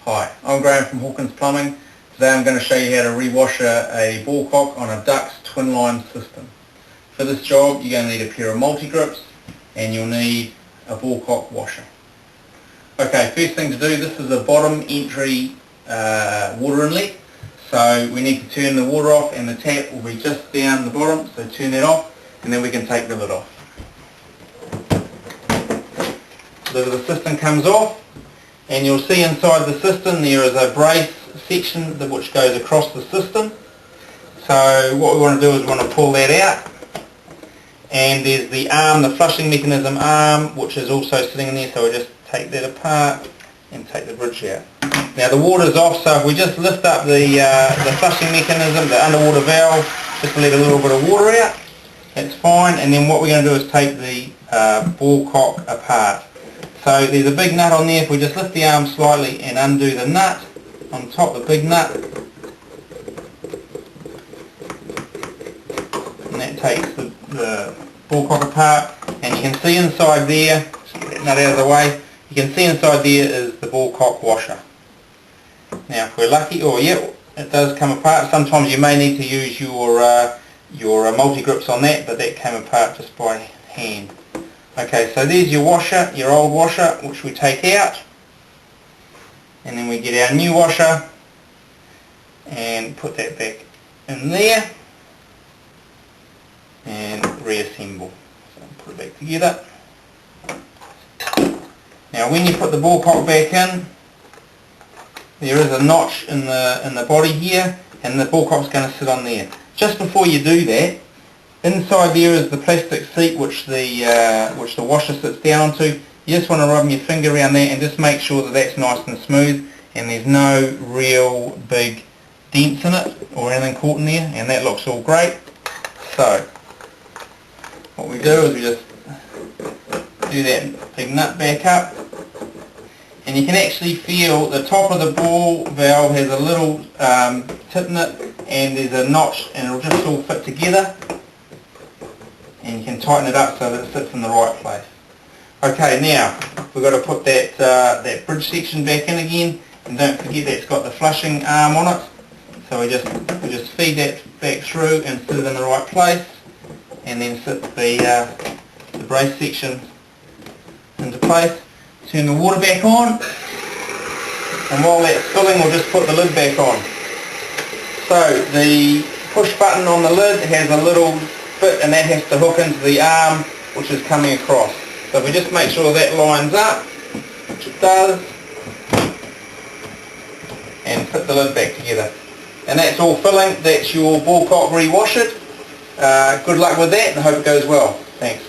Hi, I'm Graeme from Hawkins Plumbing. Today I'm going to show you how to rewash a ballcock on a duct's twin line system. For this job you're going to need a pair of multi-grips and you'll need a ballcock washer. Okay, first thing to do, this is a bottom entry water inlet, so we need to turn the water off and the tap will be just down the bottom, so turn that off and then we can take the lid off. The lid of the cistern comes off and you'll see inside the cistern there is a brace section which goes across the cistern. So what we want to do is we want to pull that out, and there's the arm, the flushing mechanism arm, which is also sitting in there, so we just take that apart and take the bridge out. Now the water's off, so if we just lift up the flushing mechanism, the underwater valve, just let a little bit of water out, that's fine. And then what we're going to do is take the ballcock apart. So there's a big nut on there. If we just lift the arm slightly and undo the nut on top, the big nut, and that takes the ballcock apart, and you can see inside there, just get that nut out of the way, you can see inside there is the ballcock washer. Now if we're lucky, it does come apart. Sometimes you may need to use your multi-grips on that, but that came apart just by hand. Okay, so there's your washer, your old washer, which we take out, and then we get our new washer and put that back in there and reassemble. So put it back together. Now when you put the ballcock back in, there is a notch in the body here, and the ballcock's going to sit on there. Just before you do that, inside there is the plastic seat which the washer sits down onto. You just want to rub your finger around there and just make sure that that's nice and smooth and there's no real big dents in it or anything caught in there, and that looks all great. So what we do is we just do that big nut back up, and you can actually feel the top of the ball valve has a little tip in it, and there's a notch, and it'll just all fit together. And you can tighten it up so that it sits in the right place. Okay, now we've got to put that bridge section back in again, and don't forget that's got the flushing arm on it. So we just feed that back through and sit it in the right place, and then sit the brace section into place. Turn the water back on, and while that's filling we'll just put the lid back on. So the push button on the lid has a little bit, and that has to hook into the arm which is coming across. So if we just make sure that lines up, which it does, and put the lid back together. And that's all filling. That's your ballcock re-washed. Good luck with that, and I hope it goes well. Thanks.